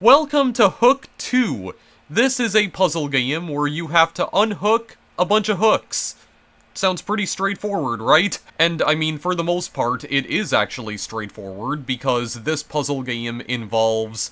Welcome to Hook 2. This is a puzzle game where you have to unhook a bunch of hooks. Sounds pretty straightforward, right? And I mean, for the most part, it is actually straightforward because this puzzle game involves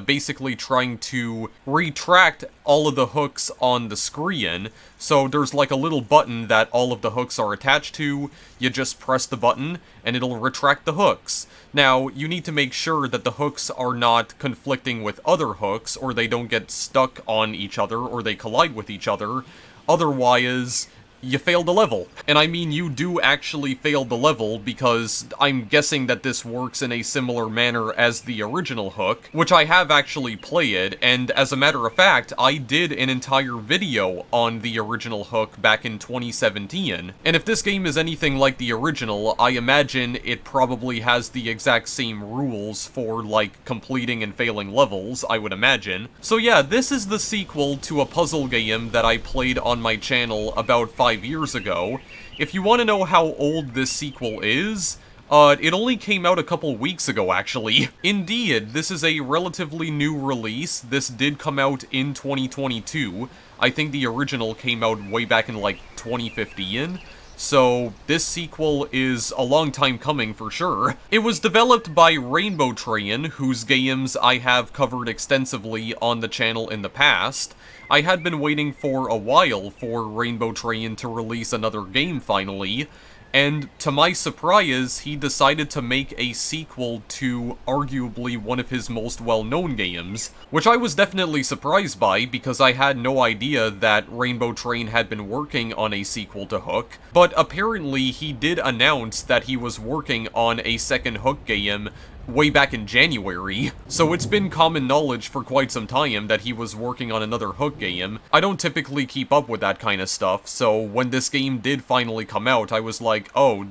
basically trying to retract all of the hooks on the screen. So there's like a little button that all of the hooks are attached to. You just press the button and it'll retract the hooks. Now, you need to make sure that the hooks are not conflicting with other hooks, or they don't get stuck on each other, or they collide with each other. Otherwise, you fail the level. And I mean, you do actually fail the level, because I'm guessing that this works in a similar manner as the original Hook, which I have actually played, and as a matter of fact, I did an entire video on the original Hook back in 2017. And if this game is anything like the original, I imagine it probably has the exact same rules for, like, completing and failing levels, I would imagine. So yeah, this is the sequel to a puzzle game that I played on my channel about 5 years ago. If you want to know how old this sequel is, it only came out a couple weeks ago, actually. Indeed, this is a relatively new release. This did come out in 2022. I think the original came out way back in, like, 2015. So, this sequel is a long time coming for sure. It was developed by Rainbow Train, whose games I have covered extensively on the channel in the past. I had been waiting for a while for Rainbow Train to release another game finally, and to my surprise, he decided to make a sequel to arguably one of his most well-known games, which I was definitely surprised by because I had no idea that Rainbow Train had been working on a sequel to Hook, but apparently he did announce that he was working on a second Hook game way back in January, so it's been common knowledge for quite some time that he was working on another Hook game. I don't typically keep up with that kind of stuff, so when this game did finally come out, I was like, oh,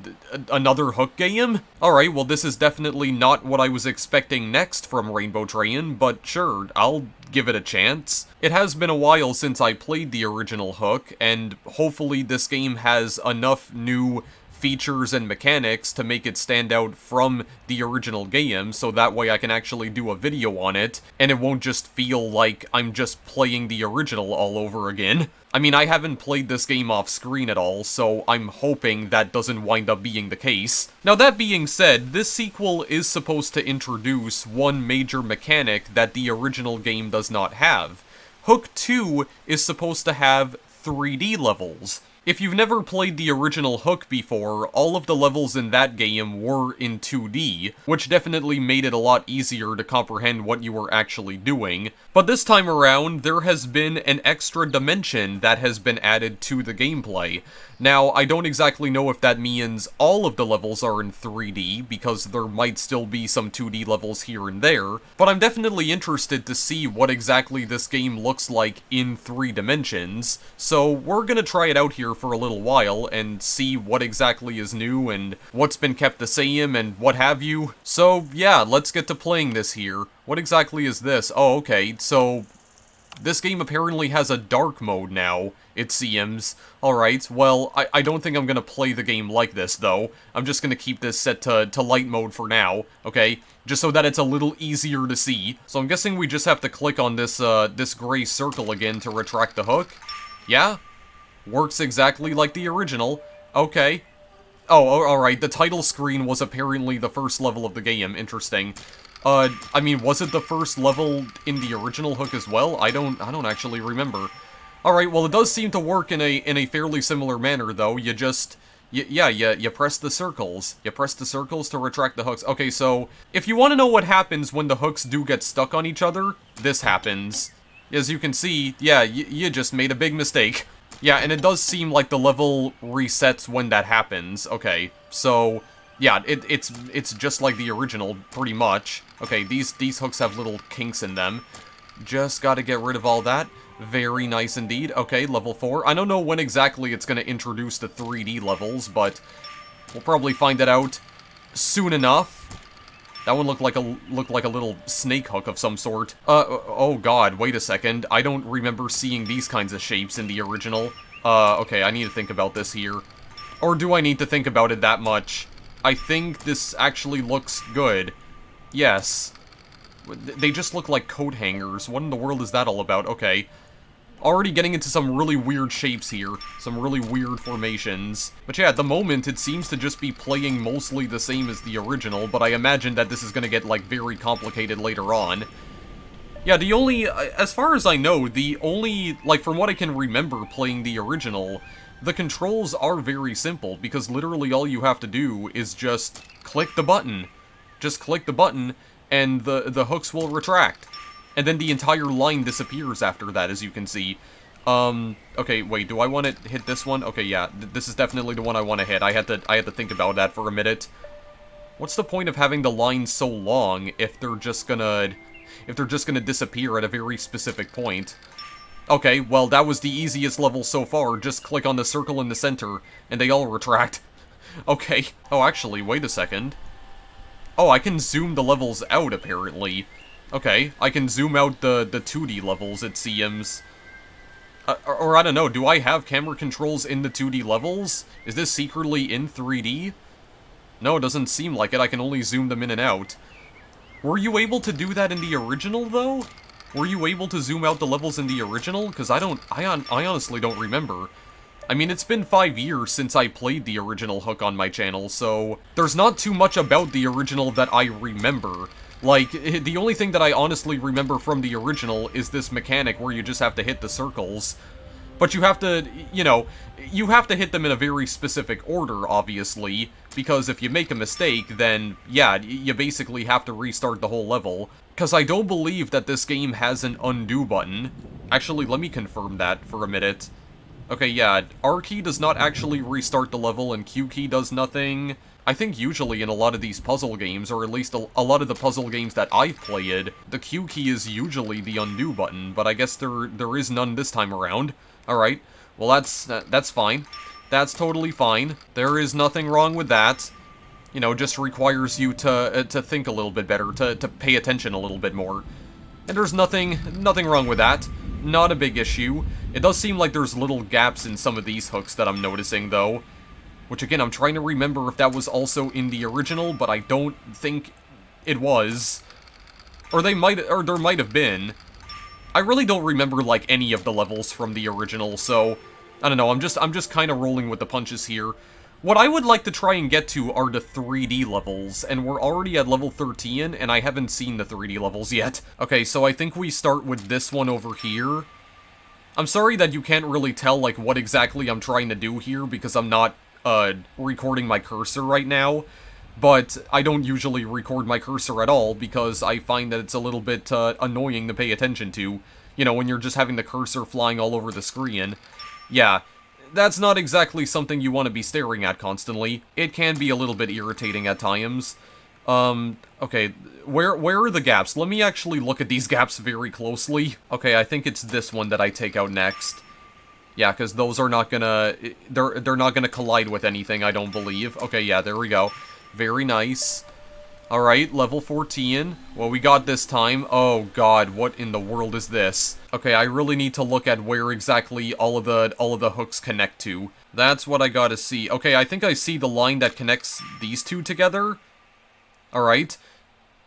another Hook game? Alright, well this is definitely not what I was expecting next from Rainbow Train, but sure, I'll give it a chance. It has been a while since I played the original Hook, and hopefully this game has enough new features and mechanics to make it stand out from the original game, so that way I can actually do a video on it, and it won't just feel like I'm just playing the original all over again. I mean, I haven't played this game off screen at all, so I'm hoping that doesn't wind up being the case. Now that being said, this sequel is supposed to introduce one major mechanic that the original game does not have. Hook 2 is supposed to have 3D levels. If you've never played the original Hook before, all of the levels in that game were in 2D, which definitely made it a lot easier to comprehend what you were actually doing. But this time around, there has been an extra dimension that has been added to the gameplay. Now, I don't exactly know if that means all of the levels are in 3D, because there might still be some 2D levels here and there, but I'm definitely interested to see what exactly this game looks like in 3 dimensions, so we're gonna try it out here for a little while and see what exactly is new and what's been kept the same and what have you. So yeah, let's get to playing this here. What exactly is this? Oh, okay, so this game apparently has a dark mode now, it seems. Alright, well, I don't think I'm gonna play the game like this, though. I'm just gonna keep this set to light mode for now, okay? Just so that it's a little easier to see. So I'm guessing we just have to click on this, this gray circle again to retract the hook. Yeah? Works exactly like the original. Okay. Oh, alright, the title screen was apparently the first level of the game. Interesting. I mean, was it the first level in the original Hook as well? I don't actually remember. Alright, well, it does seem to work in a fairly similar manner, though. You just, you press the circles. You press the circles to retract the hooks. Okay, so, if you want to know what happens when the hooks do get stuck on each other, this happens. As you can see, yeah, you just made a big mistake. Yeah, and it does seem like the level resets when that happens. Okay, so yeah, it's just like the original, pretty much. Okay, these hooks have little kinks in them. Just gotta get rid of all that. Very nice indeed. Okay, level 4. I don't know when exactly it's gonna introduce the 3D levels, but we'll probably find it out soon enough. That one looked like a little snake hook of some sort. Oh god, wait a second. I don't remember seeing these kinds of shapes in the original. Okay, I need to think about this here. Or do I need to think about it that much? I think this actually looks good. Yes. They just look like coat hangers. What in the world is that all about? Okay. Already getting into some really weird shapes here. Some really weird formations. But yeah, at the moment, it seems to just be playing mostly the same as the original, but I imagine that this is gonna get, like, very complicated later on. Yeah, the only... as far as I know, the only... like, from what I can remember playing the original, the controls are very simple, because literally all you have to do is just click the button. Just click the button, and the hooks will retract. And then the entire line disappears after that, as you can see. Okay, wait, do I want to hit this one? Okay, yeah, this is definitely the one I want to hit. I had to think about that for a minute. What's the point of having the line so long if they're just gonna disappear at a very specific point? Okay, well, that was the easiest level so far. Just click on the circle in the center, and they all retract. Okay. Oh, actually, wait a second. Oh, I can zoom the levels out, apparently. Okay, I can zoom out the 2D levels, it seems. Or I don't know, do I have camera controls in the 2D levels? Is this secretly in 3D? No, it doesn't seem like it. I can only zoom them in and out. Were you able to do that in the original, though? Were you able to zoom out the levels in the original? Because I honestly don't remember. I mean, it's been 5 years since I played the original Hook on my channel, so there's not too much about the original that I remember. Like, the only thing that I honestly remember from the original is this mechanic where you just have to hit the circles. But you have to, you know, you have to hit them in a very specific order, obviously, because if you make a mistake, then, yeah, you basically have to restart the whole level. Because I don't believe that this game has an undo button. Actually, let me confirm that for a minute. Okay, yeah, R key does not actually restart the level, and Q key does nothing. I think usually in a lot of these puzzle games, or at least a lot of the puzzle games that I've played, the Q key is usually the undo button, but I guess there is none this time around. Alright, well that's fine. That's totally fine. There is nothing wrong with that. You know, just requires you to think a little bit better, to pay attention a little bit more. And there's nothing wrong with that. Not a big issue. It does seem like there's little gaps in some of these hooks that I'm noticing, though. Which, again, I'm trying to remember if that was also in the original, but I don't think it was. Or there might have been. I really don't remember, like, any of the levels from the original, so... I don't know, I'm just kind of rolling with the punches here. What I would like to try and get to are the 3D levels, and we're already at level 13, and I haven't seen the 3D levels yet. Okay, so I think we start with this one over here. I'm sorry that you can't really tell, like, what exactly I'm trying to do here, because I'm not, recording my cursor right now. But I don't usually record my cursor at all, because I find that it's a little bit, annoying to pay attention to. You know, when you're just having the cursor flying all over the screen. Yeah. That's not exactly something you want to be staring at constantly. It can be a little bit irritating at times. Okay, where are the gaps? Let me actually look at these gaps very closely. Okay, I think it's this one that I take out next. Yeah, because those are not gonna... They're not gonna collide with anything, I don't believe. Okay, yeah, there we go. Very nice. Alright, level 14. What we got this time? Oh god, what in the world is this? Okay, I really need to look at where exactly all of the hooks connect to. That's what I gotta see. Okay, I think I see the line that connects these two together. Alright.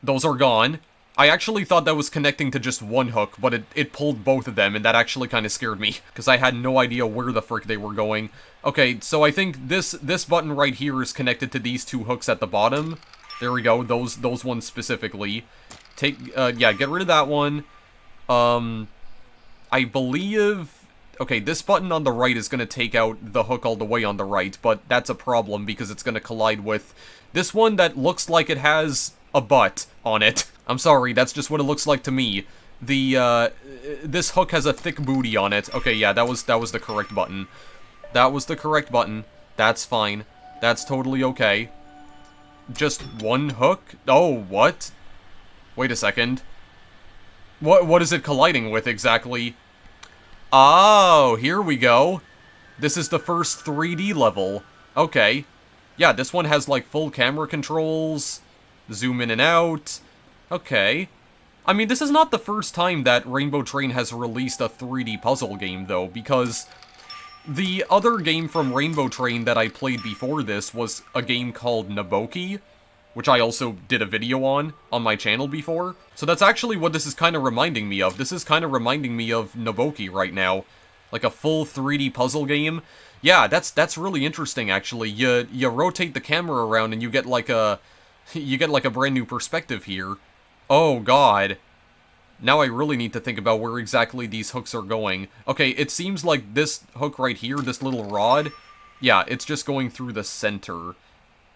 Those are gone. I actually thought that was connecting to just one hook, but it pulled both of them, and that actually kind of scared me, because I had no idea where the frick they were going. Okay, so I think this button right here is connected to these two hooks at the bottom. There we go, those ones specifically. Yeah, get rid of that one. I believe... Okay, this button on the right is going to take out the hook all the way on the right, but that's a problem because it's going to collide with this one that looks like it has a butt on it. I'm sorry, that's just what it looks like to me. This hook has a thick booty on it. Okay, yeah, that was the correct button. That was the correct button. That's fine. That's totally okay. Just one hook? Oh, what? Wait a second. What is it colliding with exactly? Oh, here we go. This is the first 3D level. Okay. Yeah, this one has, like, full camera controls. Zoom in and out. Okay. I mean, this is not the first time that Rainbow Train has released a 3D puzzle game, though, because the other game from Rainbow Train that I played before this was a game called Naboki, which I also did a video on my channel before. So that's actually what this is kind of reminding me of. This is kind of reminding me of Nobuki right now. Like a full 3D puzzle game. Yeah, that's really interesting, actually. You rotate the camera around and you get like a brand new perspective here. Oh god. Now I really need to think about where exactly these hooks are going. Okay, it seems like this hook right here, this little rod, yeah, it's just going through the center.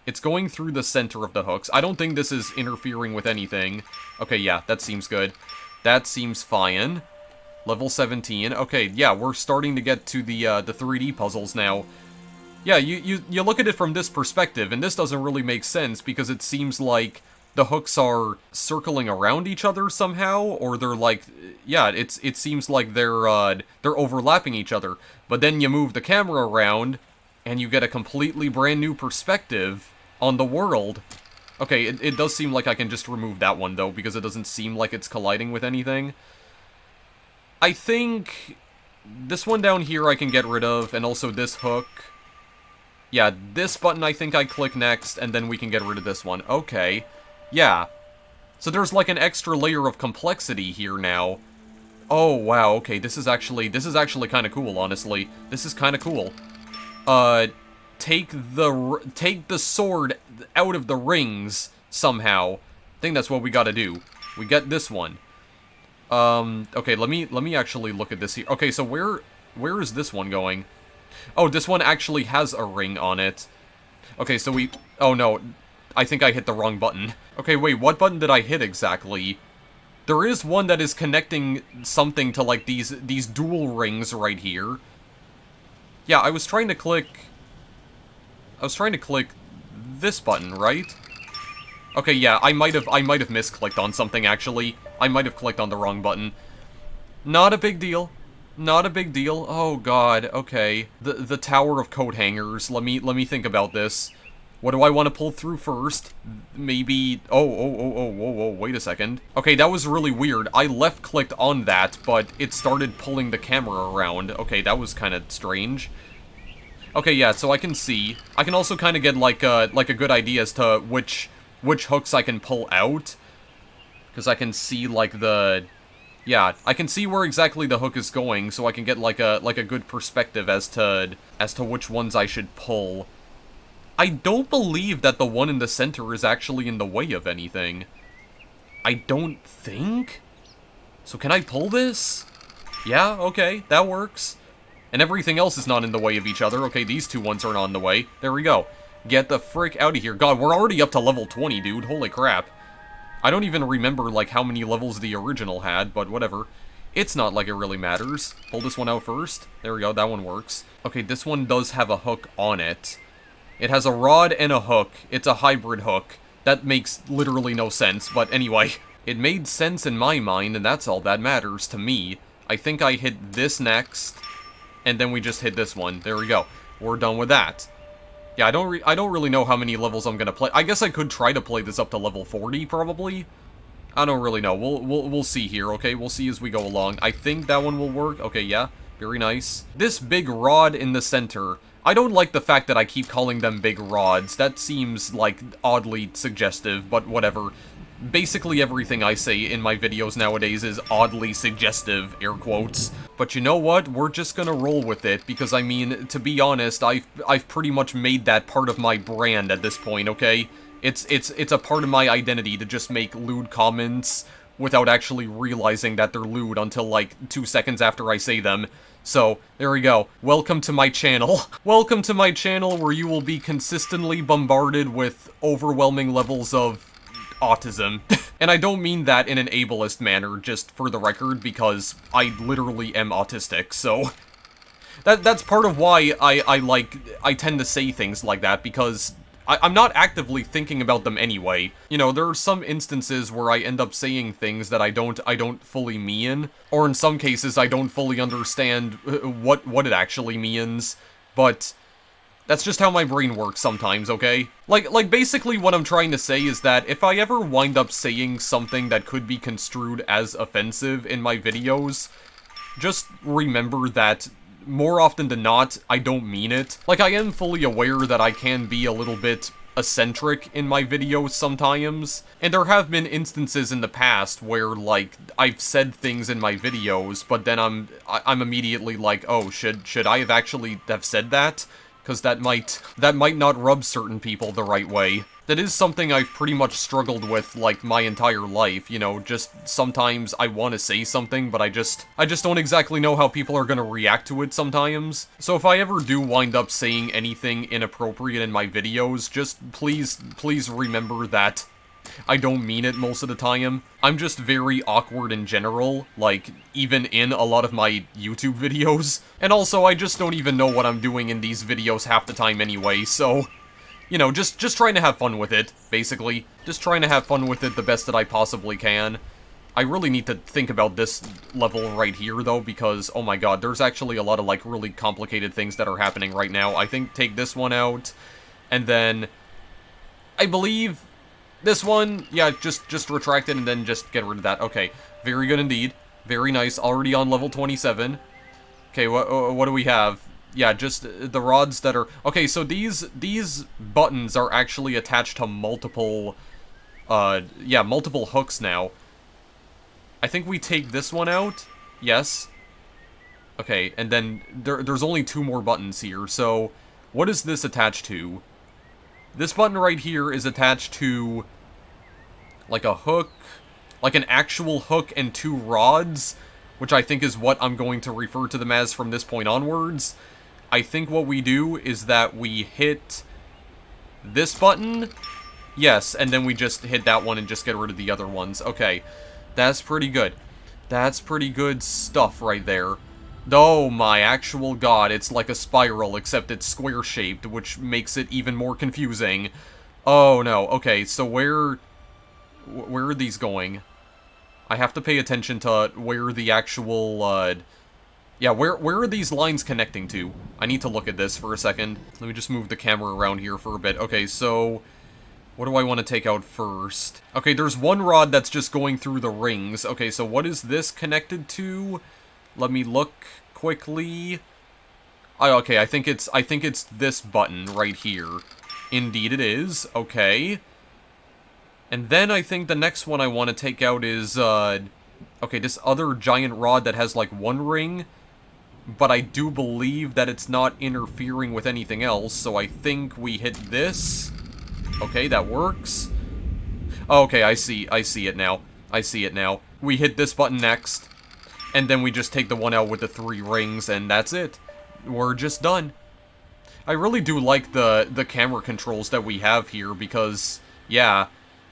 It's going through the center of the hooks. I don't think this is interfering with anything. Okay, yeah, that seems good. That seems fine. Level 17. Okay, yeah, we're starting to get to the 3D puzzles now. Yeah, you look at it from this perspective, and this doesn't really make sense because it seems like the hooks are circling around each other somehow, or they're like, yeah, it seems like they're overlapping each other. But then you move the camera around, and you get a completely brand new perspective on the world. Okay, it does seem like I can just remove that one, though, because it doesn't seem like it's colliding with anything. I think this one down here I can get rid of, and also this hook. Yeah, this button I think I click next, and then we can get rid of this one. Okay. Yeah. So there's like an extra layer of complexity here now. Oh, wow, okay, this is actually kind of cool, honestly. This is kind of cool. Take the sword out of the rings, somehow. I think that's what we gotta do. We get this one. Okay, let me actually look at this here. Okay, so where is this one going? Oh, this one actually has a ring on it. Okay, so oh no, I think I hit the wrong button. Okay, wait, what button did I hit exactly? There is one that is connecting something to, like, these dual rings right here. Yeah, I was trying to click this button, right? Okay, yeah, I might have misclicked on something, actually. I might have clicked on the wrong button. Not a big deal. Not a big deal. Oh god, okay. The Tower of Coat Hangers. Let me think about this. What do I want to pull through first? Maybe... whoa, wait a second. Okay, that was really weird. I left-clicked on that, but it started pulling the camera around. Okay, that was kind of strange. Okay, yeah, so I can see. I can also kind of get, like a good idea as to which hooks I can pull out. Because I can see, like, yeah, I can see where exactly the hook is going, so I can get, like a good perspective as to which ones I should pull. I don't believe that the one in the center is actually in the way of anything. I don't think? So can I pull this? Yeah, okay, that works. And everything else is not in the way of each other. Okay, these two ones are not in the way. There we go. Get the frick out of here. God, we're already up to level 20, dude. Holy crap. I don't even remember, like, how many levels the original had, but whatever. It's not like it really matters. Pull this one out first. There we go, that one works. Okay, this one does have a hook on it. It has a rod and a hook. It's a hybrid hook. That makes literally no sense, but anyway. It made sense in my mind, and that's all that matters to me. I think I hit this next, and then we just hit this one. There we go. We're done with that. Yeah, I don't really know how many levels I'm gonna play. I guess I could try to play this up to level 40, probably. I don't really know. We'll see here, okay? We'll see as we go along. I think that one will work. Okay, yeah. Very nice. This big rod in the center. I don't like the fact that I keep calling them big rods. That seems, like, oddly suggestive, but whatever. Basically everything I say in my videos nowadays is oddly suggestive, air quotes. But you know what? We're just gonna roll with it, because I mean, to be honest, I've pretty much made that part of my brand at this point, okay? It's a part of my identity to just make lewd comments without actually realizing that they're lewd until, like, 2 seconds after I say them. So, there we go. Welcome to my channel. Welcome to my channel where you will be consistently bombarded with overwhelming levels of autism. And I don't mean that in an ableist manner, just for the record, because I literally am autistic, so... That's part of why I tend to say things like that, because I'm not actively thinking about them anyway. You know, there are some instances where I end up saying things that I don't fully mean, or in some cases I don't fully understand what it actually means, but that's just how my brain works sometimes, okay? Like basically what I'm trying to say is that if I ever wind up saying something that could be construed as offensive in my videos, just remember that more often than not, I don't mean it. Like, I am fully aware that I can be a little bit eccentric in my videos sometimes. And there have been instances in the past where, like, I've said things in my videos, but then I'm immediately like, oh, should I have actually have said that? Because that might not rub certain people the right way. That is something I've pretty much struggled with, like, my entire life, you know, just sometimes I want to say something, but I just don't exactly know how people are gonna react to it sometimes. So if I ever do wind up saying anything inappropriate in my videos, just please remember that I don't mean it most of the time. I'm just very awkward in general, like, even in a lot of my YouTube videos. And also, I just don't even know what I'm doing in these videos half the time anyway, so... You know, just trying to have fun with it, basically. Just trying to have fun with it the best that I possibly can. I really need to think about this level right here, though, because, oh my god, there's actually a lot of, like, really complicated things that are happening right now. I think take this one out, and then... I believe... This one, yeah, just retract it and then just get rid of that. Okay, very good indeed. Very nice, already on level 27. Okay, what do we have? Yeah, just the rods that are... Okay, so these buttons are actually attached to multiple, yeah, multiple hooks now. I think we take this one out. Yes. Okay, and then there's only 2 more buttons here, so what is this attached to? This button right here is attached to, like, a hook, like an actual hook and 2 rods, which I think is what I'm going to refer to them as from this point onwards. I think what we do is that we hit this button, yes, and then we just hit that one and just get rid of the other ones. Okay, that's pretty good. That's pretty good stuff right there. Oh my actual god, it's like a spiral, except it's square-shaped, which makes it even more confusing. Oh no, okay, so where are these going? I have to pay attention to where the actual, yeah, where are these lines connecting to? I need to look at this for a second. Let me just move the camera around here for a bit. Okay, so... What do I want to take out first? Okay, there's one rod that's just going through the rings. Okay, so what is this connected to? Let me look quickly. Oh, okay, I think it's this button right here. Indeed it is. Okay. And then I think the next one I want to take out is, okay, this other giant rod that has, like, 1 ring. But I do believe that it's not interfering with anything else, so I think we hit this. Okay, that works. Okay, I see it now. I see it now. We hit this button next, and then we just take the one out with the 3 rings, and that's it. We're just done. I really do like the camera controls that we have here, because, yeah,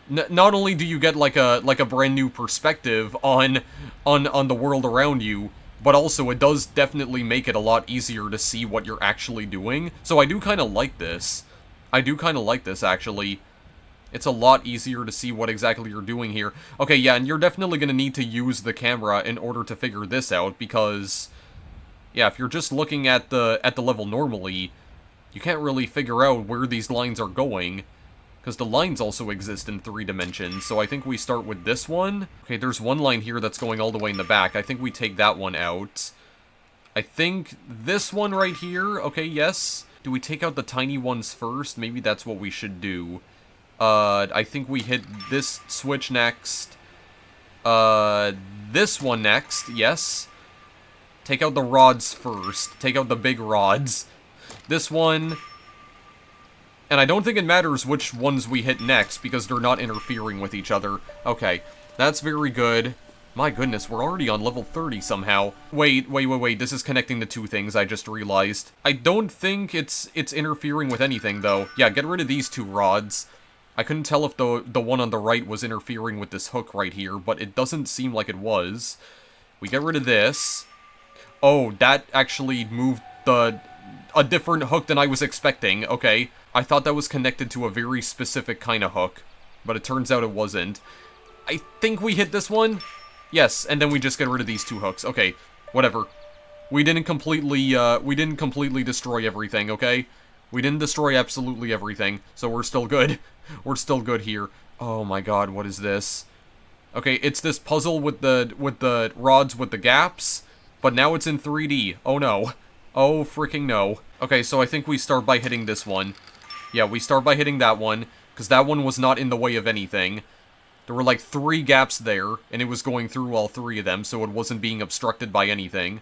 not only do you get like a brand new perspective on the world around you, but also it does definitely make it a lot easier to see what you're actually doing. So I do kind of like this. I do kind of like this, actually. It's a lot easier to see what exactly you're doing here. Okay, yeah, and you're definitely going to need to use the camera in order to figure this out, because, yeah, if you're just looking at the level normally, you can't really figure out where these lines are going, because the lines also exist in 3 dimensions, so I think we start with this one. Okay, there's one line here that's going all the way in the back. I think we take that one out. I think this one right here, okay, yes. Do we take out the tiny ones first? Maybe that's what we should do. I think we hit this switch next. This one next, yes. Take out the rods first. Take out the big rods. This one. And I don't think it matters which ones we hit next, because they're not interfering with each other. Okay, that's very good. My goodness, we're already on level 30 somehow. Wait, this is connecting the 2 things, I just realized. I don't think it's interfering with anything, though. Yeah, get rid of these 2 rods. I couldn't tell if the one on the right was interfering with this hook right here, but it doesn't seem like it was. We get rid of this. Oh, that actually moved a different hook than I was expecting. Okay, I thought that was connected to a very specific kind of hook, but it turns out it wasn't. I think we hit this one. Yes, and then we just get rid of these 2 hooks. Okay, whatever. We didn't completely destroy everything, okay? We didn't destroy absolutely everything, so we're still good. We're still good here. Oh my god, what is this? Okay, it's this puzzle with the rods with the gaps, but now it's in 3D. Oh no. Oh freaking no. Okay, so I think we start by hitting this one. Yeah, we start by hitting that one, because that one was not in the way of anything. There were like 3 gaps there, and it was going through all 3 of them, so it wasn't being obstructed by anything.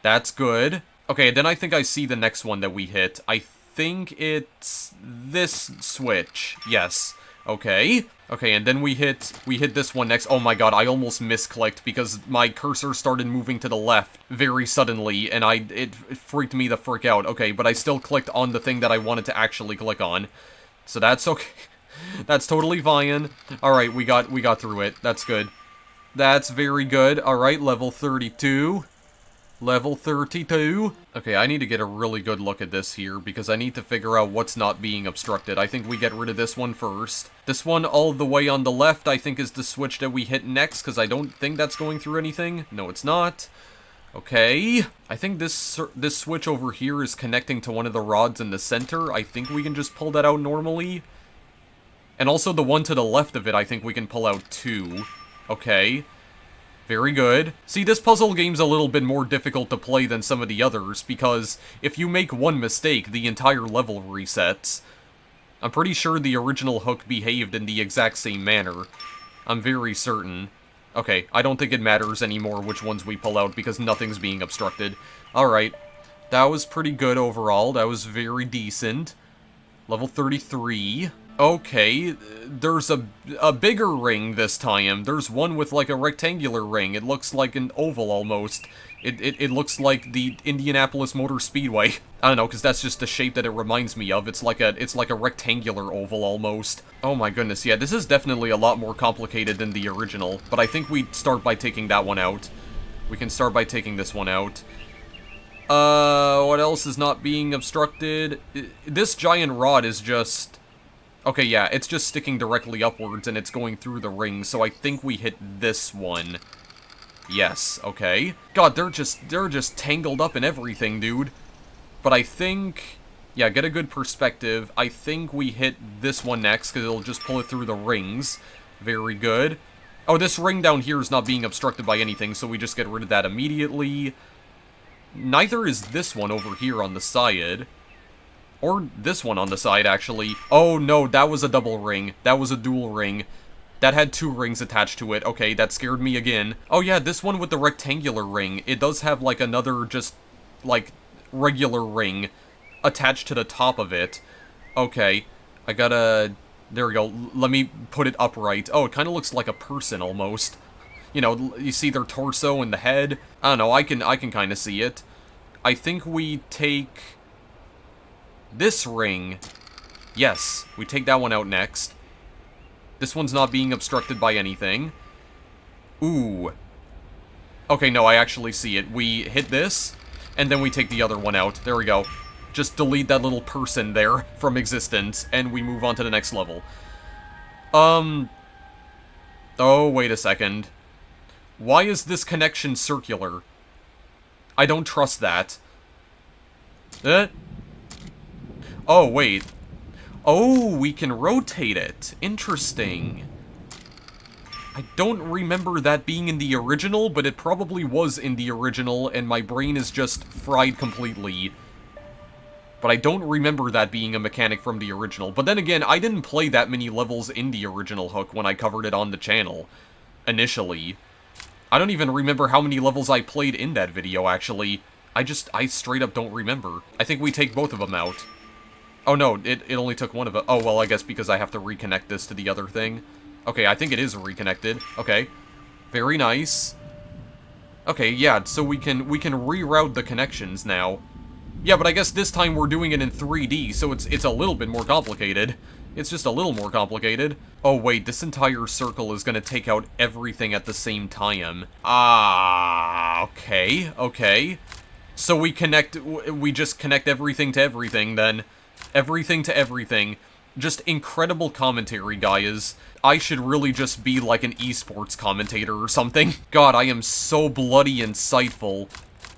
That's good. Okay, then I think I see the next one that we hit. I think it's this switch. Yes. Okay. Okay, and then we hit this one next. Oh my god, I almost misclicked because my cursor started moving to the left very suddenly, and it freaked me the frick out. Okay, but I still clicked on the thing that I wanted to actually click on. So that's okay. That's totally fine. Alright, we got through it. That's good. That's very good. Alright, level 32. Level 32. Okay, I need to get a really good look at this here, because I need to figure out what's not being obstructed. I think we get rid of this one first. This one all the way on the left, I think, is the switch that we hit next, because I don't think that's going through anything. No, it's not. Okay. I think this switch over here is connecting to one of the rods in the center. I think we can just pull that out normally. And also the one to the left of it, I think we can pull out too. Okay. Very good. See, this puzzle game's a little bit more difficult to play than some of the others, because if you make one mistake, the entire level resets. I'm pretty sure the original Hook behaved in the exact same manner. I'm very certain. Okay, I don't think it matters anymore which ones we pull out, because nothing's being obstructed. Alright. That was pretty good overall. That was very decent. Level 33. Okay, there's a bigger ring this time. There's one with like a rectangular ring. It looks like an oval almost. It looks like the Indianapolis Motor Speedway. I don't know, because that's just the shape that it reminds me of. It's like a rectangular oval almost. Oh my goodness, yeah, this is definitely a lot more complicated than the original. But I think we start by taking that one out. We can start by taking this one out. What else is not being obstructed? This giant rod is just... Okay, yeah, it's just sticking directly upwards, and it's going through the ring, so I think we hit this one. Yes, okay. God, they're just tangled up in everything, dude. But I think... Yeah, get a good perspective. I think we hit this one next, because it'll just pull it through the rings. Very good. Oh, this ring down here is not being obstructed by anything, so we just get rid of that immediately. Neither is this one over here on the side. Or this one on the side, actually. Oh, no, that was a double ring. That was a dual ring. That had 2 rings attached to it. Okay, that scared me again. Oh, yeah, this one with the rectangular ring. It does have, like, another just, like, regular ring attached to the top of it. Okay, I gotta... There we go. Let me put it upright. Oh, it kind of looks like a person, almost. You know, you see their torso and the head. I don't know, I can kind of see it. I think we take... this ring. Yes, we take that one out next. This one's not being obstructed by anything. Ooh. Okay, no, I actually see it. We hit this, and then we take the other one out. There we go. Just delete that little person there from existence, and we move on to the next level. Oh, wait a second. Why is this connection circular? I don't trust that. Oh, wait. Oh, we can rotate it. Interesting. I don't remember that being in the original, but it probably was in the original, and my brain is just fried completely. But I don't remember that being a mechanic from the original. But then again, I didn't play that many levels in the original Hook when I covered it on the channel. Initially. I don't even remember how many levels I played in that video, actually. I straight up don't remember. I think we take both of them out. Oh no, it only took one of it. Oh, well, I guess because I have to reconnect this to the other thing. Okay, I think it is reconnected. Okay. Very nice. Okay, yeah, so we can reroute the connections now. Yeah, but I guess this time we're doing it in 3D, so it's a little bit more complicated. It's just a little more complicated. Oh wait, this entire circle is gonna take out everything at the same time. Okay, okay. So we just connect everything to everything then. Everything to everything. Just incredible commentary, guys. I should really just be like an esports commentator or something. God, I am so bloody insightful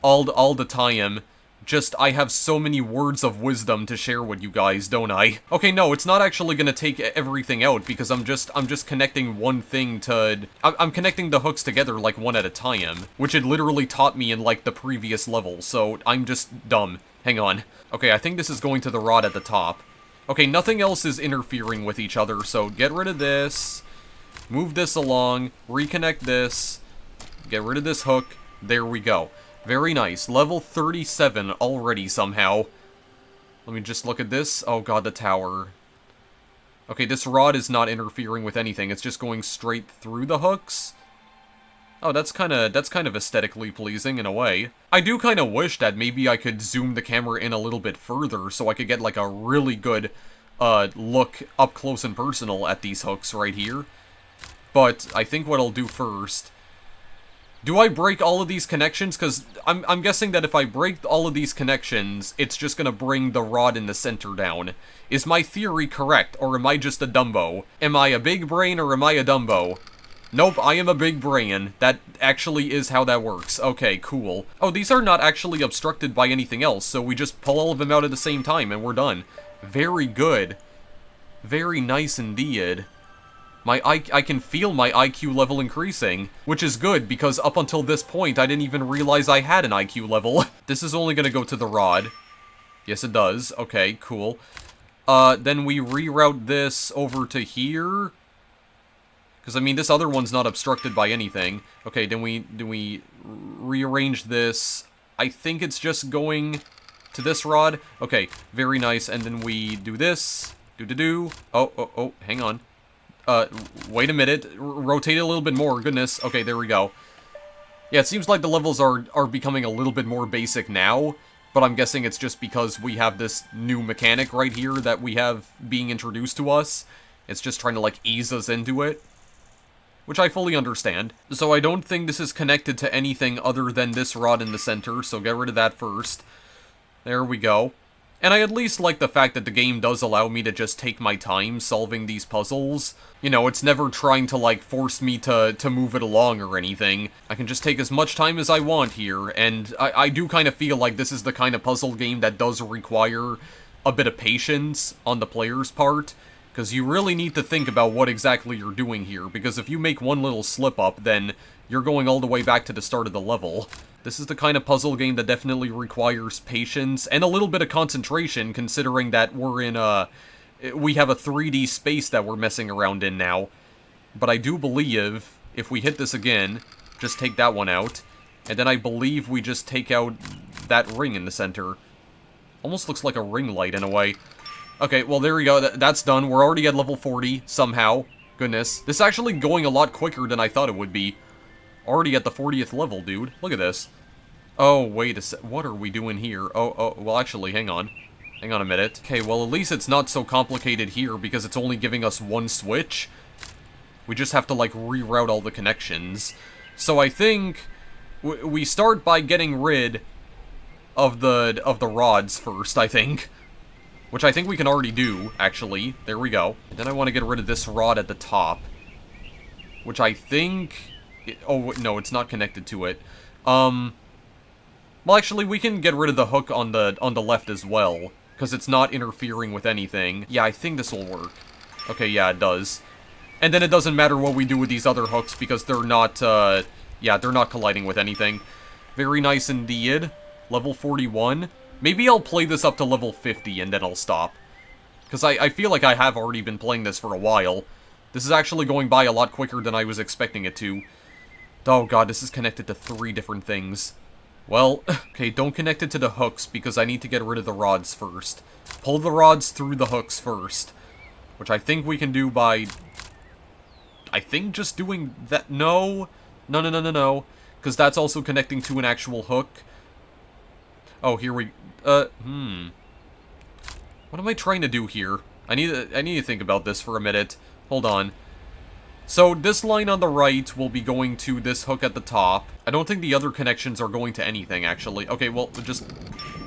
all the time. Just, I have so many words of wisdom to share with you guys, don't I? Okay, no, it's not actually gonna take everything out, because I'm just connecting one thing to... I'm connecting the hooks together, like, one at a time, which it literally taught me in, like, the previous level, so I'm just dumb. Hang on. Okay, I think this is going to the rod at the top. Okay, nothing else is interfering with each other, so get rid of this. Move this along. Reconnect this. Get rid of this hook. There we go. Very nice. Level 37 already somehow. Let me just look at this. Oh god, the tower. Okay, this rod is not interfering with anything. It's just going straight through the hooks. Oh, that's kind of aesthetically pleasing in a way. I do kind of wish that maybe I could zoom the camera in a little bit further so I could get like a really good look up close and personal at these hooks right here. But I think what I'll do first... Do I break all of these connections? Because I'm guessing that if I break all of these connections, it's just gonna bring the rod in the center down. Is my theory correct, or am I just a Dumbo? Am I a big brain, or am I a Dumbo? Nope, I am a big brain. That actually is how that works. Okay, cool. Oh, these are not actually obstructed by anything else, so we just pull all of them out at the same time, and we're done. Very good. Very nice indeed. I can feel my IQ level increasing, which is good, because up until this point, I didn't even realize I had an IQ level. This is only gonna go to the rod. Yes, it does. Okay, cool. Then we reroute this over to here. Because, I mean, this other one's not obstructed by anything. Okay, then we rearrange this. I think it's just going to this rod. Okay, very nice. And then we do this. Oh, hang on. Wait a minute. Rotate it a little bit more. Goodness. Okay, there we go. Yeah, it seems like the levels are becoming a little bit more basic now. But I'm guessing it's just because we have this new mechanic right here that we have being introduced to us. It's just trying to, like, ease us into it. Which I fully understand. So I don't think this is connected to anything other than this rod in the center, so get rid of that first. There we go. And I at least like the fact that the game does allow me to just take my time solving these puzzles. You know, it's never trying to, like, force me to move it along or anything. I can just take as much time as I want here, and I do kind of feel like this is the kind of puzzle game that does require a bit of patience on the player's part. Because you really need to think about what exactly you're doing here, because if you make one little slip-up, then you're going all the way back to the start of the level. This is the kind of puzzle game that definitely requires patience, and a little bit of concentration, considering that we're in we have a 3D space that we're messing around in now. But I do believe, if we hit this again, just take that one out, and then I believe we just take out that ring in the center. Almost looks like a ring light in a way. Okay, well, there we go. That's done. We're already at level 40, somehow. Goodness. This is actually going a lot quicker than I thought it would be. Already at the 40th level, dude. Look at this. Oh, wait a sec. What are we doing here? Oh, well, actually, hang on. Hang on a minute. Okay, well, at least it's not so complicated here because it's only giving us one switch. We just have to, like, reroute all the connections. So I think we start by getting rid of the rods first, I think. Which I think we can already do, actually. There we go. And then I want to get rid of this rod at the top. Which I think... oh, no, it's not connected to it. Well, actually, we can get rid of the hook on the left as well. Because it's not interfering with anything. Yeah, I think this will work. Okay, yeah, it does. And then it doesn't matter what we do with these other hooks because they're not, yeah, they're not colliding with anything. Very nice indeed. Level 41. Maybe I'll play this up to level 50 and then I'll stop. Because I feel like I have already been playing this for a while. This is actually going by a lot quicker than I was expecting it to. Oh god, this is connected to 3 different things. Well, okay, don't connect it to the hooks because I need to get rid of the rods first. Pull the rods through the hooks first. Which I think we can do by... I think just doing that... No. No. Because that's also connecting to an actual hook. Oh, here we... What am I trying to do here? I need to think about this for a minute. Hold on. So, this line on the right will be going to this hook at the top. I don't think the other connections are going to anything, actually. Okay, well, just...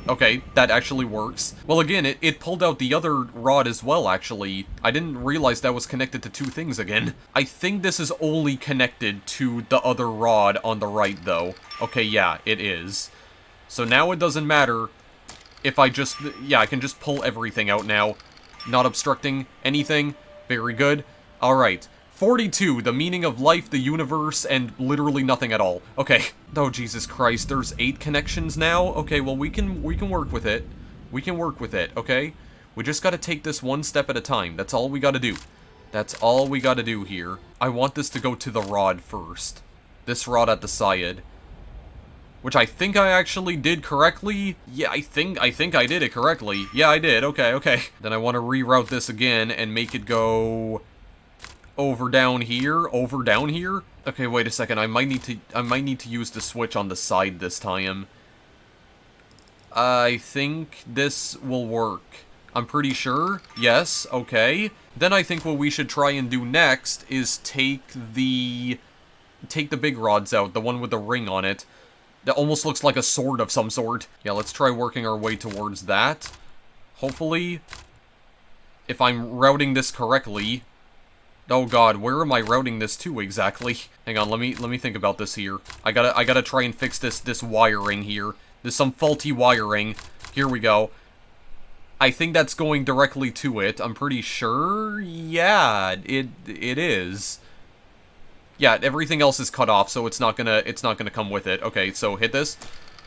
Okay, that actually works. Well, again, it pulled out the other rod as well, actually. I didn't realize that was connected to 2 things again. I think this is only connected to the other rod on the right, though. Okay, yeah, it is. So now it doesn't matter if I just... Yeah, I can just pull everything out now. Not obstructing anything. Very good. Alright. 42, the meaning of life, the universe, and literally nothing at all. Okay. Oh, Jesus Christ, there's 8 connections now? Okay, well, we can work with it. We can work with it, okay? We just gotta take this one step at a time. That's all we gotta do. That's all we gotta do here. I want this to go to the rod first. This rod at the side. Which I think I actually did correctly. Yeah, I think I did it correctly. Yeah, I did. Okay, okay. Then I want to reroute this again and make it go over down here. Over down here? Okay, wait a second. I might need to use the switch on the side this time. I think this will work. I'm pretty sure. Yes, okay. Then I think what we should try and do next is take the big rods out, the one with the ring on it. That almost looks like a sword of some sort. Yeah, let's try working our way towards that. Hopefully, if I'm routing this correctly. Oh god, where am I routing this to exactly? Hang on, let me think about this here. I gotta try and fix this wiring here. There's some faulty wiring. Here we go. I think that's going directly to it. I'm pretty sure. Yeah, it is. Yeah, everything else is cut off, so it's not gonna come with it. Okay, so hit this.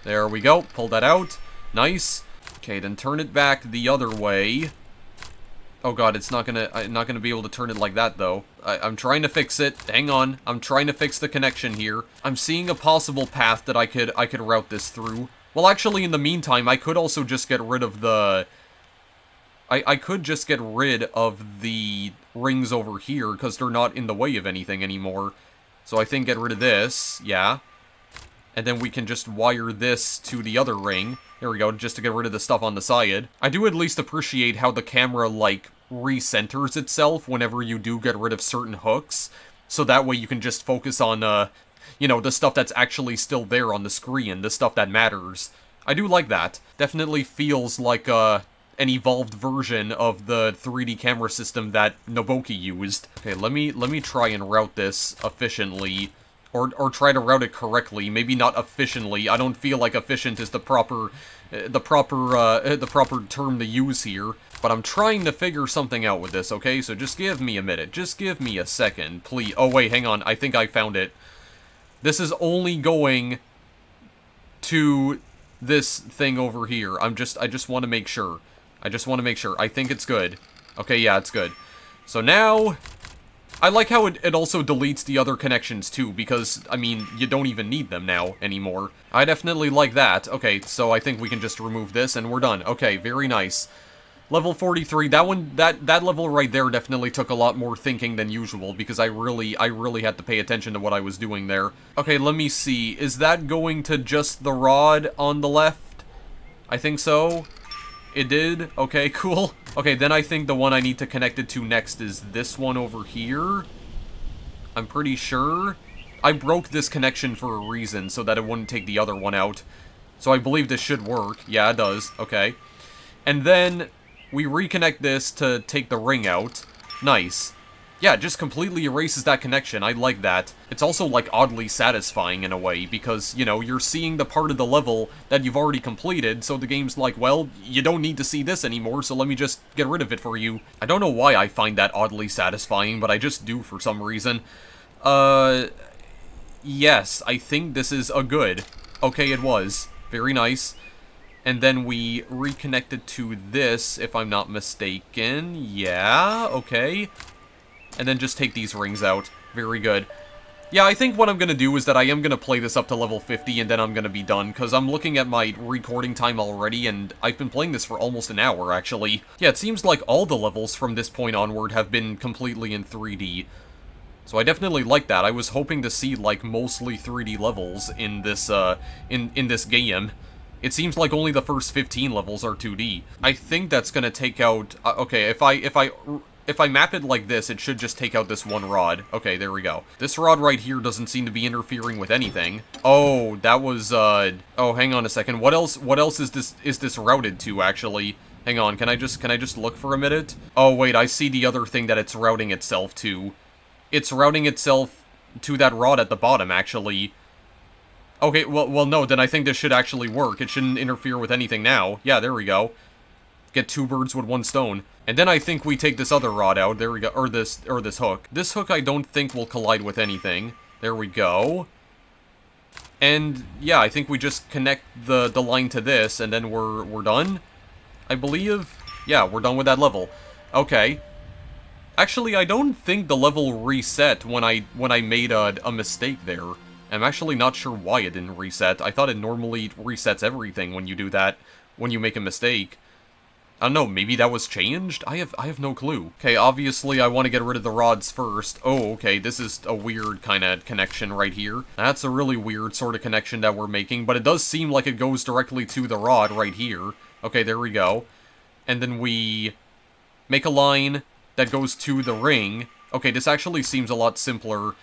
There we go. Pull that out. Nice. Okay, then turn it back the other way. Oh god, I'm not gonna be able to turn it like that though. I'm trying to fix it. Hang on. I'm trying to fix the connection here. I'm seeing a possible path that I could route this through. Well, actually, in the meantime, I could also just get rid of the... I could just get rid of the rings over here, because they're not in the way of anything anymore. So I think get rid of this, yeah. And then we can just wire this to the other ring. There we go, just to get rid of the stuff on the side. I do at least appreciate how the camera, like, recenters itself whenever you do get rid of certain hooks. So that way you can just focus on, you know, the stuff that's actually still there on the screen, the stuff that matters. I do like that. Definitely feels like, an evolved version of the 3D camera system that Nobuki used. Okay, let me try and route this efficiently, or try to route it correctly. Maybe not efficiently. I don't feel like efficient is the proper term to use here. But I'm trying to figure something out with this. Okay, so just give me a minute. Just give me a second, please. Oh wait, hang on. I think I found it. This is only going to this thing over here. I just want to make sure. I just want to make sure. I think it's good. Okay, yeah, it's good. So now, I like how it also deletes the other connections too, because, I mean, you don't even need them now anymore. I definitely like that. Okay, so I think we can just remove this and we're done. Okay, very nice. Level 43, that level right there definitely took a lot more thinking than usual, because I really had to pay attention to what I was doing there. Okay, let me see. Is that going to just the rod on the left? I think so. It did? Okay, cool. Okay, then I think the one I need to connect it to next is this one over here. I'm pretty sure. I broke this connection for a reason, so that it wouldn't take the other one out. So I believe this should work. Yeah, it does. Okay. And then we reconnect this to take the ring out. Nice. Yeah, it just completely erases that connection. I like that. It's also, like, oddly satisfying in a way, because, you know, you're seeing the part of the level that you've already completed, so the game's like, well, you don't need to see this anymore, so let me just get rid of it for you. I don't know why I find that oddly satisfying, but I just do for some reason. Yes, I think this is a good. Okay, it was. Very nice. And then we reconnected to this, if I'm not mistaken. Yeah, okay. And then just take these rings out. Very good. Yeah, I think what I'm gonna do is that I am gonna play this up to level 50 and then I'm gonna be done, because I'm looking at my recording time already, and I've been playing this for almost an hour, actually. Yeah, it seems like all the levels from this point onward have been completely in 3D. So I definitely like that. I was hoping to see, like, mostly 3D levels in this, in this game. It seems like only the first 15 levels are 2D. I think that's gonna take out... okay, if I map it like this, it should just take out this one rod. Okay, there we go. This rod right here doesn't seem to be interfering with anything. Oh, that was, oh, hang on a second. What else is this routed to, actually? Hang on, can I just look for a minute? Oh, wait, I see the other thing that it's routing itself to. It's routing itself to that rod at the bottom, actually. Okay, well, no, then I think this should actually work. It shouldn't interfere with anything now. Yeah, there we go. Get two birds with one stone. And then I think we take this other rod out. There we go. Or this hook. This hook I don't think will collide with anything. There we go. And yeah, I think we just connect the line to this and then we're done. I believe. Yeah, we're done with that level. Okay. Actually, I don't think the level reset when I made a mistake there. I'm actually not sure why it didn't reset. I thought it normally resets everything when you do that, when you make a mistake. I don't know, maybe that was changed? I have no clue. Okay, obviously I want to get rid of the rods first. Oh, okay, this is a weird kind of connection right here. That's a really weird sort of connection that we're making, but it does seem like it goes directly to the rod right here. Okay, there we go. And then we make a line that goes to the ring. Okay, this actually seems a lot simpler,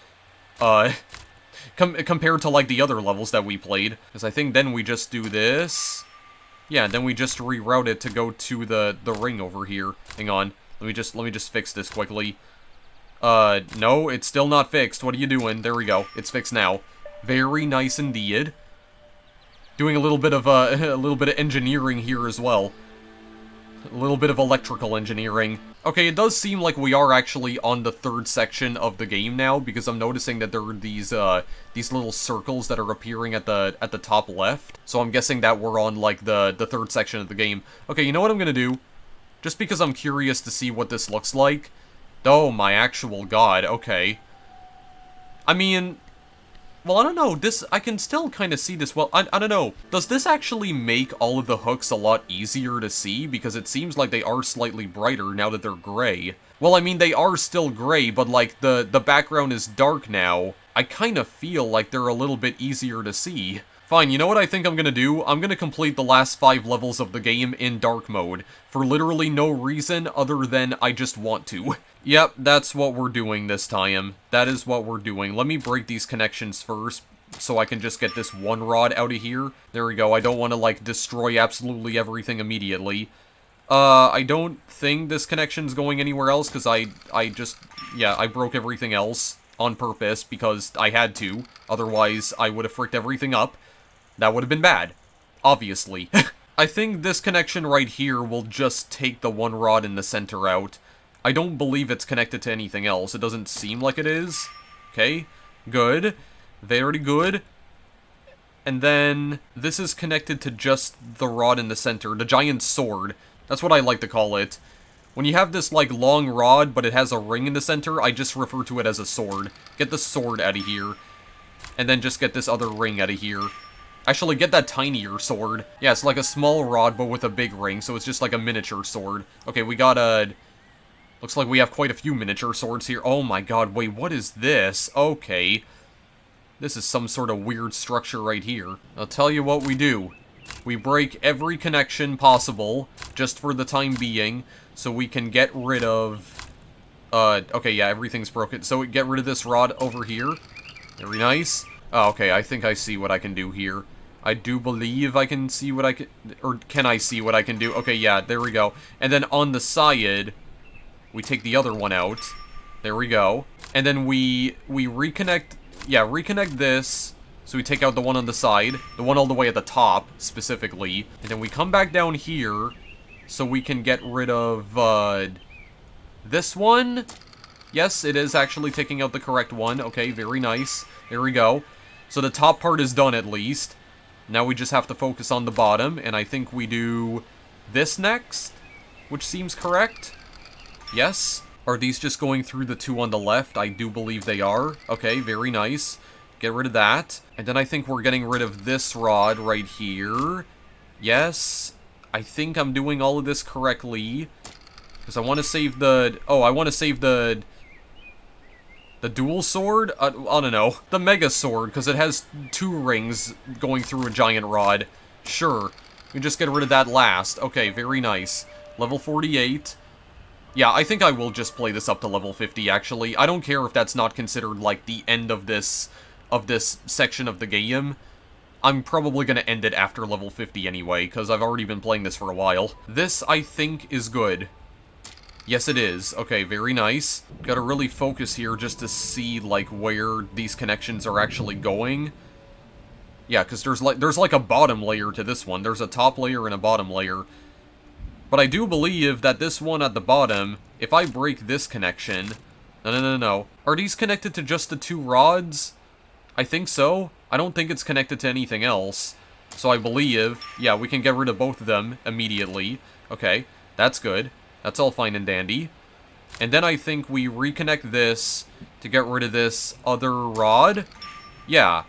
compared to, like, the other levels that we played. Because I think then we just do this. Yeah, and then we just reroute it to go to the ring over here. Hang on. Let me just fix this quickly. No, it's still not fixed. What are you doing? There we go. It's fixed now. Very nice indeed. Doing a little bit of engineering here as well. A little bit of electrical engineering. Okay, it does seem like we are actually on the third section of the game now, because I'm noticing that there are these little circles that are appearing at the top left. So I'm guessing that we're on, like, the third section of the game. Okay, you know what I'm gonna do? Just because I'm curious to see what this looks like. Oh, my actual god, okay. I mean, well, I don't know, I can still kind of see this well. I don't know. Does this actually make all of the hooks a lot easier to see? Because it seems like they are slightly brighter now that they're gray. Well, I mean, they are still gray, but, like, the background is dark now. I kind of feel like they're a little bit easier to see. Fine, you know what I think I'm gonna do? I'm gonna complete the last 5 levels of the game in dark mode, for literally no reason other than I just want to. Yep, that's what we're doing this time. That is what we're doing. Let me break these connections first, so I can just get this one rod out of here. There we go, I don't want to, like, destroy absolutely everything immediately. I don't think this connection's going anywhere else, because I broke everything else on purpose, because I had to. Otherwise, I would have fricked everything up. That would have been bad. Obviously. I think this connection right here will just take the one rod in the center out. I don't believe it's connected to anything else. It doesn't seem like it is. Okay, good. Very good. And then this is connected to just the rod in the center, the giant sword. That's what I like to call it. When you have this, like, long rod, but it has a ring in the center, I just refer to it as a sword. Get the sword out of here. And then just get this other ring out of here. Actually, get that tinier sword. Yeah, it's like a small rod, but with a big ring, so it's just like a miniature sword. Okay, we got a... Looks like we have quite a few miniature swords here. Oh my god, wait, what is this? Okay. This is some sort of weird structure right here. I'll tell you what we do. We break every connection possible, just for the time being, so we can get rid of... okay, yeah, everything's broken. So we get rid of this rod over here. Very nice. Oh, okay, I think I see what I can do here. I do believe I can see what I can... Or can I see what I can do? Okay, yeah, there we go. And then on the side, we take the other one out. There we go. And then we reconnect... Yeah, reconnect this. So we take out the one on the side. The one all the way at the top, specifically. And then we come back down here, so we can get rid of, this one. Yes, it is actually taking out the correct one. Okay, very nice. There we go. So the top part is done, at least. Now we just have to focus on the bottom, and I think we do this next, which seems correct. Yes. Are these just going through the two on the left? I do believe they are. Okay, very nice. Get rid of that. And then I think we're getting rid of this rod right here. Yes. I think I'm doing all of this correctly. Because I want to save the... Oh, I want to save the dual sword? I don't know. The mega sword, because it has 2 rings going through a giant rod. Sure. We just get rid of that last. Okay, very nice. Level 48. Yeah, I think I will just play this up to level 50, actually. I don't care if that's not considered, like, the end of this section of the game. I'm probably gonna end it after level 50 anyway, because I've already been playing this for a while. This, I think, is good. Yes, it is. Okay, very nice. Gotta really focus here just to see, like, where these connections are actually going. Yeah, because there's like a bottom layer to this one. There's a top layer and a bottom layer. But I do believe that this one at the bottom, if I break this connection... No. Are these connected to just the 2 rods? I think so. I don't think it's connected to anything else. So I believe, yeah, we can get rid of both of them immediately. Okay. That's good. That's all fine and dandy. And then I think we reconnect this to get rid of this other rod. Yeah.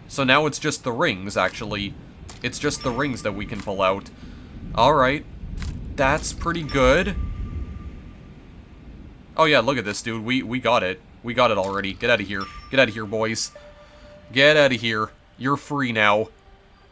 So now it's just the rings, actually. It's just the rings that we can pull out. Alright. That's pretty good. Oh yeah, look at this, dude. We got it. We got it already. Get out of here. Get out of here, boys. Get out of here. You're free now.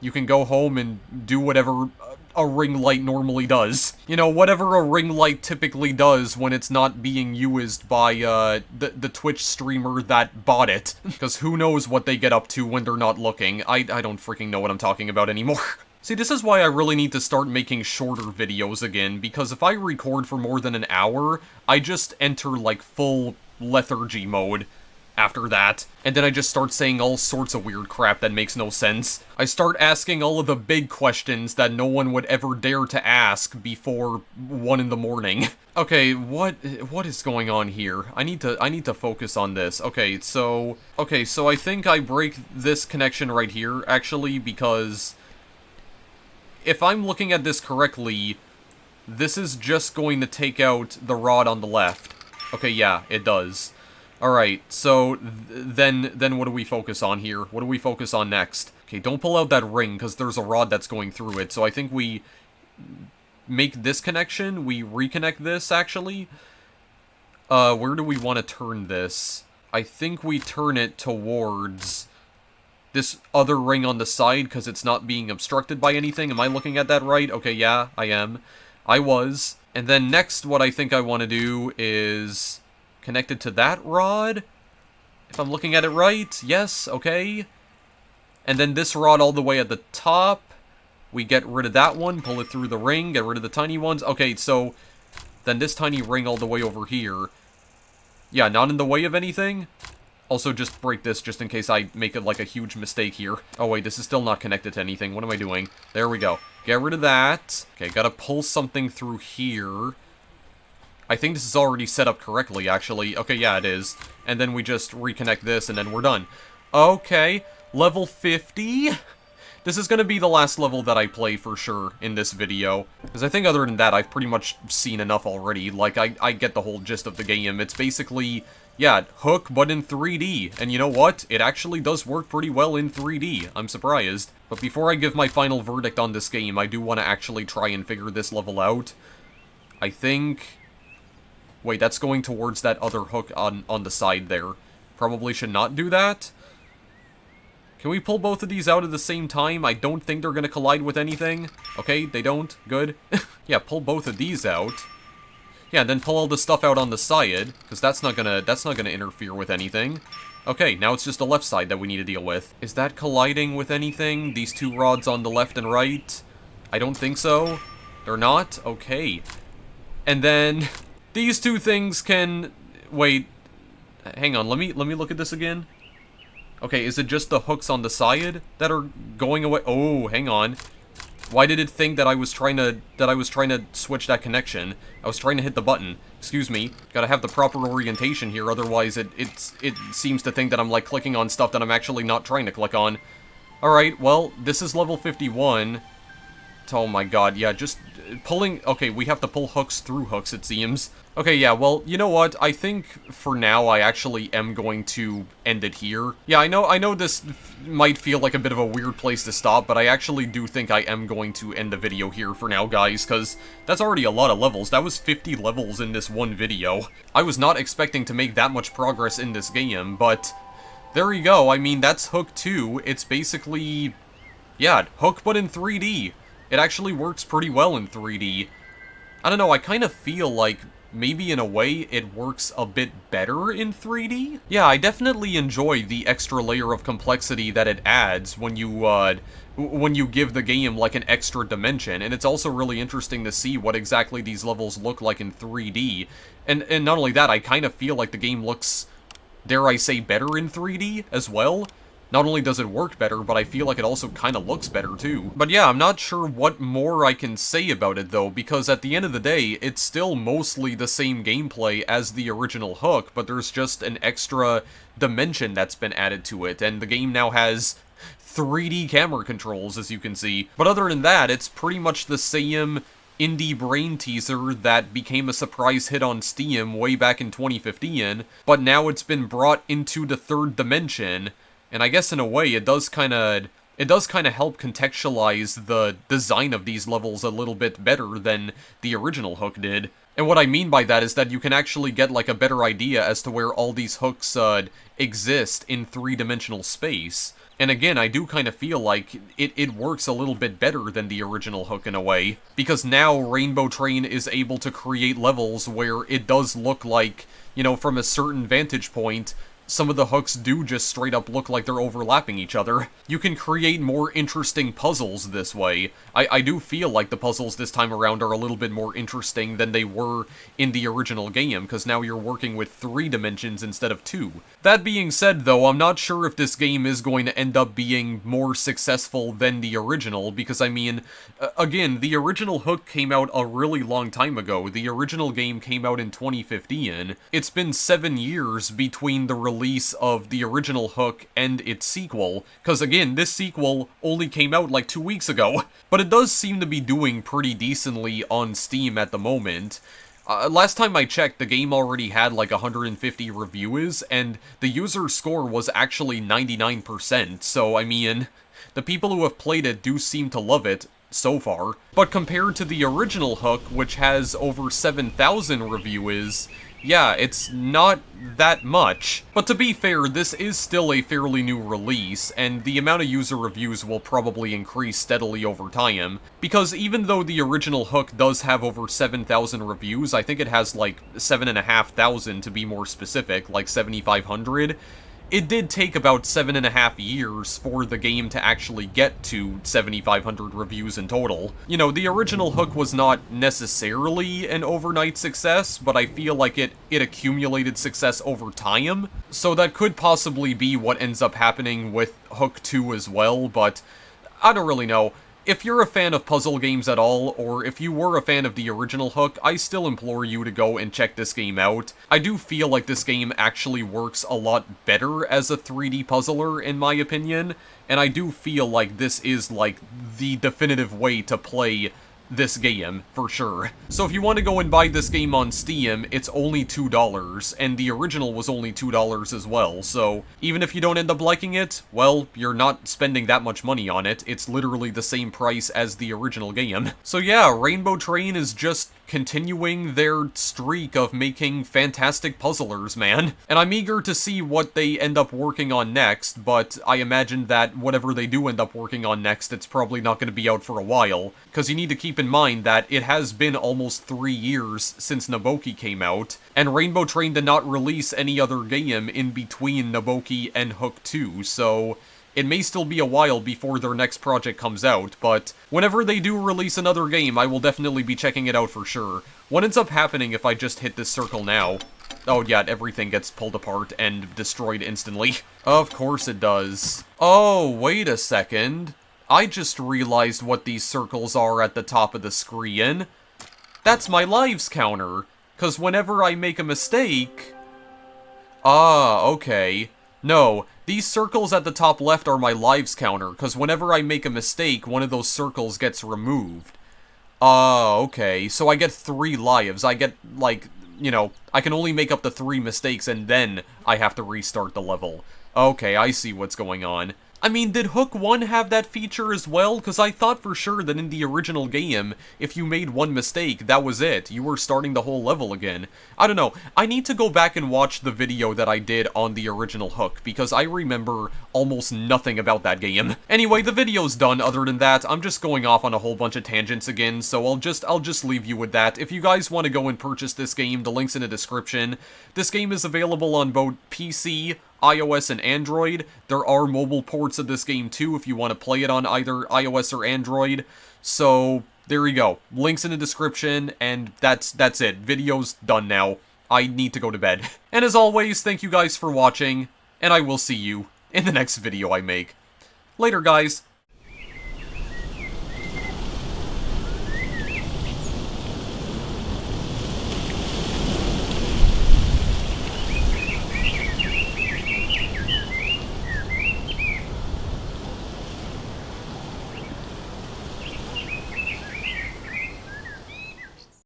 You can go home and do whatever a ring light normally does. You know, whatever a ring light typically does when it's not being used by, the Twitch streamer that bought it. Because who knows what they get up to when they're not looking. I don't freaking know what I'm talking about anymore. See, this is why I really need to start making shorter videos again, because if I record for more than an hour, I just enter, like, full lethargy mode after that, and then I just start saying all sorts of weird crap that makes no sense. I start asking all of the big questions that no one would ever dare to ask before 1 in the morning. Okay, what is going on here? I need to focus on this. Okay, so I think I break this connection right here, actually, because if I'm looking at this correctly, this is just going to take out the rod on the left. Okay, yeah, it does. Alright, so then what do we focus on here? What do we focus on next? Okay, don't pull out that ring, because there's a rod that's going through it. So I think we make this connection. We reconnect this, actually. Where do we want to turn this? I think we turn it towards this other ring on the side, because it's not being obstructed by anything. Am I looking at that right? Okay, yeah, I am. I was. And then next, what I think I want to do is connected to that rod, if I'm looking at it right. Yes, okay. And then this rod all the way at the top, we get rid of that one, pull it through the ring, get rid of the tiny ones. Okay, so then this tiny ring all the way over here. Yeah, not in the way of anything. Also, just break this just in case I make it like a huge mistake here. Oh wait, this is still not connected to anything. What am I doing? There we go. Get rid of that. Okay, gotta pull something through here. I think this is already set up correctly, actually. Okay, yeah, it is. And then we just reconnect this, and then we're done. Okay, level 50? This is gonna be the last level that I play for sure in this video. Because I think other than that, I've pretty much seen enough already. Like, I get the whole gist of the game. It's basically, yeah, Hook, but in 3D. And you know what? It actually does work pretty well in 3D. I'm surprised. But before I give my final verdict on this game, I do want to actually try and figure this level out. I think... Wait, that's going towards that other hook on the side there. Probably should not do that. Can we pull both of these out at the same time? I don't think they're going to collide with anything. Okay, they don't. Good. Yeah, pull both of these out. Yeah, and then pull all the stuff out on the side, because that's not gonna interfere with anything. Okay, now it's just the left side that we need to deal with. Is that colliding with anything? These two rods on the left and right? I don't think so. They're not? Okay. And then... These two things can... Wait. Hang on, let me look at this again. Okay, is it just the hooks on the side that are going away? Oh, hang on. Why did it think that I was trying to switch that connection? I was trying to hit the button. Excuse me. Gotta have the proper orientation here, otherwise it seems to think that I'm like clicking on stuff that I'm actually not trying to click on. Alright, well, this is level 51. Oh my god, yeah, just pulling... Okay, we have to pull hooks through hooks, it seems. Okay, yeah, well, you know what? I think for now I actually am going to end it here. Yeah, I know this might feel like a bit of a weird place to stop, but I actually do think I am going to end the video here for now, guys, because that's already a lot of levels. That was 50 levels in this one video. I was not expecting to make that much progress in this game, but there you go. I mean, that's Hook 2. It's basically... Yeah, Hook, but in 3D. It actually works pretty well in 3D. I don't know, I kind of feel like maybe in a way it works a bit better in 3D? Yeah, I definitely enjoy the extra layer of complexity that it adds when you give the game like an extra dimension, and it's also really interesting to see what exactly these levels look like in 3D. And not only that, I kind of feel like the game looks, dare I say, better in 3D as well. Not only does it work better, but I feel like it also kind of looks better too. But yeah, I'm not sure what more I can say about it though, because at the end of the day, it's still mostly the same gameplay as the original Hook, but there's just an extra dimension that's been added to it, and the game now has 3D camera controls, as you can see. But other than that, it's pretty much the same indie brain teaser that became a surprise hit on Steam way back in 2015, but now it's been brought into the third dimension, and I guess in a way it does kind of help contextualize the design of these levels a little bit better than the original Hook did. And what I mean by that is that you can actually get like a better idea as to where all these hooks exist in three-dimensional space. And again, I do kind of feel like it works a little bit better than the original Hook in a way, because now Rainbow Train is able to create levels where it does look like, you know, from a certain vantage point, some of the hooks do just straight up look like they're overlapping each other. You can create more interesting puzzles this way. I do feel like the puzzles this time around are a little bit more interesting than they were in the original game, because now you're working with 3 dimensions instead of 2. That being said, though, I'm not sure if this game is going to end up being more successful than the original, because, I mean, again, the original Hook came out a really long time ago. The original game came out in 2015. It's been 7 years between the release of the original Hook and its sequel, because again, this sequel only came out like 2 weeks ago, but it does seem to be doing pretty decently on Steam at the moment. Last time I checked, the game already had like 150 reviews, and the user score was actually 99%, so I mean, the people who have played it do seem to love it so far. But compared to the original Hook, which has over 7,000 reviews, yeah, it's not that much. But to be fair, this is still a fairly new release, and the amount of user reviews will probably increase steadily over time, because even though the original Hook does have over 7,000 reviews, I think it has like 7,500 to be more specific, like 7,500, it did take about 7.5 years for the game to actually get to 7,500 reviews in total. You know, the original Hook was not necessarily an overnight success, but I feel like it accumulated success over time, so that could possibly be what ends up happening with Hook 2 as well, but I don't really know. If you're a fan of puzzle games at all, or if you were a fan of the original Hook, I still implore you to go and check this game out. I do feel like this game actually works a lot better as a 3D puzzler, in my opinion, and I do feel like this is, like, the definitive way to play this game, for sure. So if you want to go and buy this game on Steam, it's only $2, and the original was only $2 as well, so even if you don't end up liking it, well, you're not spending that much money on it. It's literally the same price as the original game. So yeah, Rainbow Train is just continuing their streak of making fantastic puzzlers, man. And I'm eager to see what they end up working on next, but I imagine that whatever they do end up working on next, it's probably not going to be out for a while, because you need to keep in mind that it has been almost 3 years since Naboki came out, and Rainbow Train did not release any other game in between Naboki and Hook 2, so it may still be a while before their next project comes out, but whenever they do release another game, I will definitely be checking it out for sure. What ends up happening if I just hit this circle now? Oh yeah, everything gets pulled apart and destroyed instantly. Of course it does. Oh, wait a second. I just realized what these circles are at the top of the screen. That's my lives counter, 'cause whenever I make a mistake... Ah, okay. No, these circles at the top left are my lives counter, because whenever I make a mistake, one of those circles gets removed. Okay, so I get 3 lives. I get, like, you know, I can only make up the 3 mistakes, and then I have to restart the level. Okay, I see what's going on. I mean, did Hook 1 have that feature as well? Because I thought for sure that in the original game, if you made one mistake, that was it. You were starting the whole level again. I don't know. I need to go back and watch the video that I did on the original Hook, because I remember almost nothing about that game. Anyway, the video's done. Other than that, I'm just going off on a whole bunch of tangents again, so I'll just leave you with that. If you guys want to go and purchase this game, the link's in the description. This game is available on both PC, iOS, and Android. There are mobile ports of this game too if you want to play it on either iOS or Android. So, there you go. Links in the description, and that's it. Video's done now. I need to go to bed. And as always, thank you guys for watching, and I will see you in the next video I make. Later, guys.